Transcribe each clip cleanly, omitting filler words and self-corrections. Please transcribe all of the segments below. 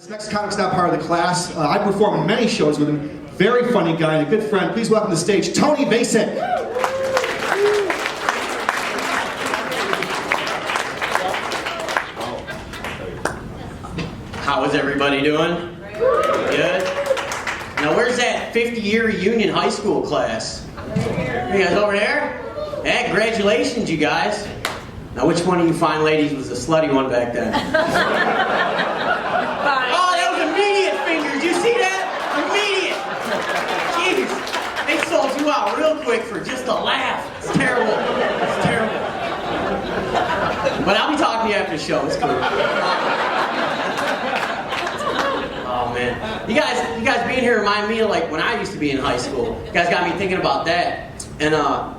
This next comic's not part of the class. I perform in many shows with him. Very funny guy and a good friend. Please welcome to the stage, Tony Vacek. How is everybody doing? Good? Now where's that 50-year reunion high school class? You guys over there? Hey, congratulations, you guys. Now which one of you fine ladies was the slutty one back then? Oh, that was immediate fingers. You see that? Immediate. Jeez. They sold you out real quick for just a laugh. It's terrible. It's terrible. But I'll be talking to you after the show. It's cool. Oh man. You guys being here remind me of like when I used to be in high school. You guys got me thinking about that. And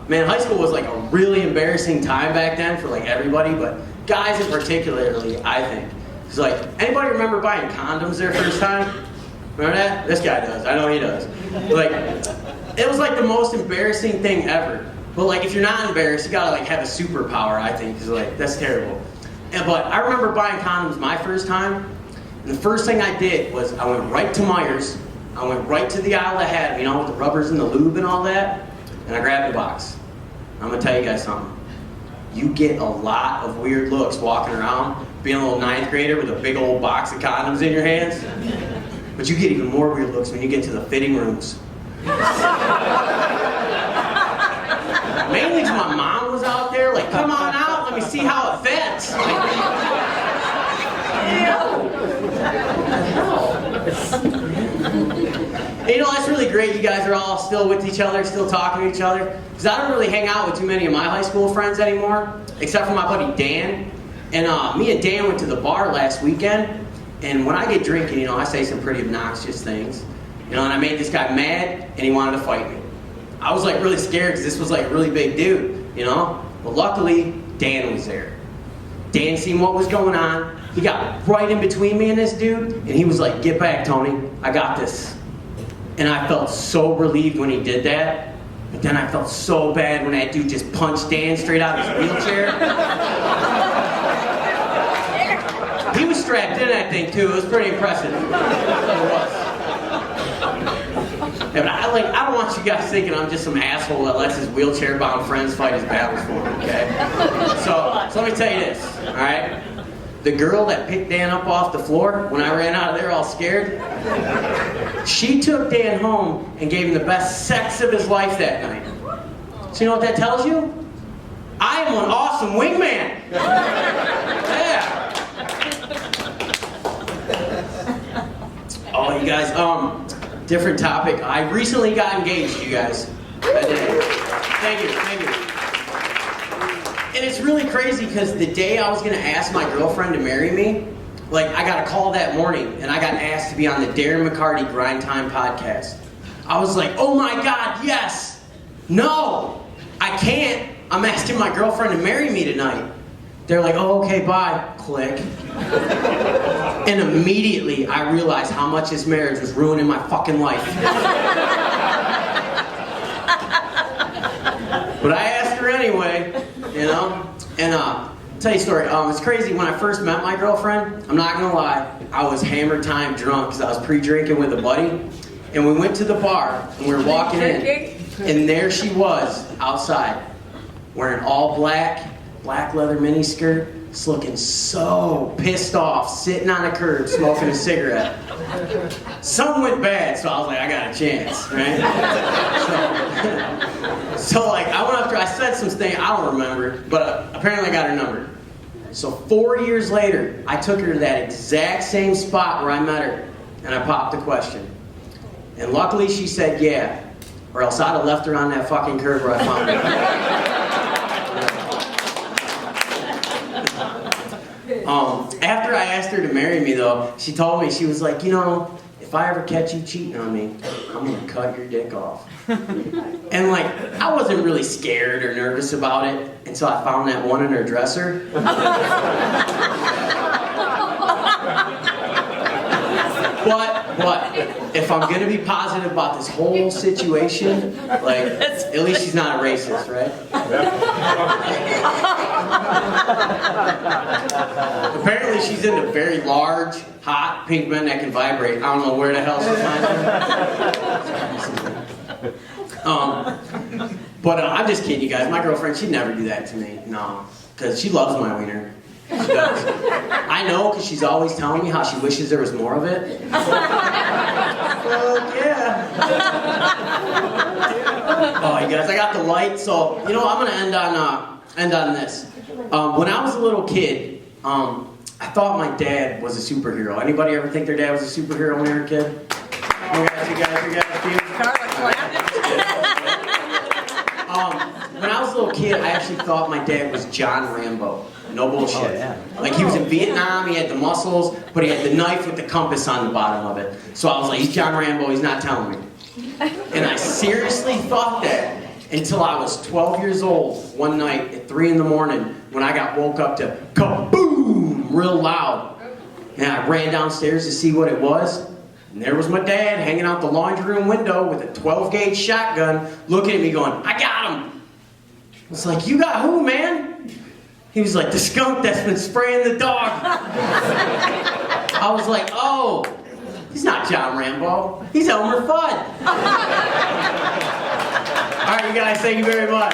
man, high school was like a really embarrassing time back then for like everybody, but guys in particularly, I think. It's like, anybody remember buying condoms their first time? Remember that? This guy does. I know he does. Like, it was like the most embarrassing thing ever. But like, if you're not embarrassed, you gotta like have a superpower, I think, because like, that's terrible. But I remember buying condoms my first time, and the first thing I did was I went right to Myers, I went right to the aisle that had, you know, with the rubbers and the lube and all that, and I grabbed a box. I'm gonna tell you guys something. You get a lot of weird looks walking around, being a little ninth grader with a big old box of condoms in your hands. But you get even more weird looks when you get to the fitting rooms. Mainly because my mom was out there, like, come on out, let me see how it fits. Like, you know, that's really great. You guys are all still with each other, still talking to each other. Because I don't really hang out with too many of my high school friends anymore, except for my buddy Dan. And me and Dan went to the bar last weekend. And when I get drinking, you know, I say some pretty obnoxious things. You know, and I made this guy mad, and he wanted to fight me. I was like really scared because this was like a really big dude, you know? But luckily, Dan was there. Dan seen what was going on. He got right in between me and this dude, and he was like, "Get back, Tony. I got this." And I felt so relieved when he did that, but then I felt so bad when that dude just punched Dan straight out of his wheelchair. He was strapped in, I think, too. It was pretty impressive. It was. Yeah, but I don't want you guys thinking I'm just some asshole that lets his wheelchair-bound friends fight his battles for him, okay? So let me tell you this, all right? The girl that picked Dan up off the floor when I ran out of there all scared, she took Dan home and gave him the best sex of his life that night. So you know what that tells you? I am an awesome wingman. Yeah. Oh, you guys, different topic. I recently got engaged, you guys. I did. Thank you. And it's really crazy because the day I was going to ask my girlfriend to marry me, like, I got a call that morning, and I got asked to be on the Darren McCarty Grind Time podcast. I was like, oh my God, yes! No! I can't. I'm asking my girlfriend to marry me tonight. They're like, oh, okay, bye. Click. And immediately, I realized how much this marriage was ruining my fucking life. But I asked her anyway, you know? And, tell you a story. It's crazy. When I first met my girlfriend, I'm not gonna lie, I was hammer time drunk because I was pre-drinking with a buddy. And we went to the bar and we were walking in, and there she was outside, wearing all black leather miniskirt, just looking so pissed off, sitting on a curb smoking a cigarette. Something went bad, so I was like, I got a chance, right? So like, I went up to her, I said some things, I don't remember, but apparently I got her number. So 4 years later, I took her to that exact same spot where I met her, and I popped the question. And luckily she said yeah, or else I'd have left her on that fucking curb where I found her. After I asked her to marry me though, she told me, she was like, you know, if I ever catch you cheating on me, I'm gonna cut your dick off. And like, I wasn't really scared or nervous about it until I found that one in her dresser. But if I'm gonna be positive about this whole situation, like at least she's not a racist, right? Apparently she's into very large, hot pink men that can vibrate. I don't know where the hell she finds them. But I'm just kidding, you guys. My girlfriend, she'd never do that to me. No, because she loves my wiener. She does. I know, because she's always telling me how she wishes there was more of it. Fuck yeah. Oh, you guys, I got the light, so you know I'm gonna end on this. When I was a little kid, I thought my dad was a superhero. Anybody ever think their dad was a superhero when they were a kid? You guys, when I was a little kid, I actually thought my dad was John Rambo. No bullshit. Oh, yeah. Like he was in Vietnam, he had the muscles, but he had the knife with the compass on the bottom of it. So I was like, he's John Rambo, he's not telling me. And I seriously thought that until I was 12 years old, one night at 3 in the morning, when I got woke up to kaboom, real loud. And I ran downstairs to see what it was. And there was my dad hanging out the laundry room window with a 12-gauge shotgun, looking at me going, I got him. I was like, you got who, man? He was like, the skunk that's been spraying the dog. I was like, oh, he's not John Rambo. He's Elmer Fudd. All right, you guys, thank you very much.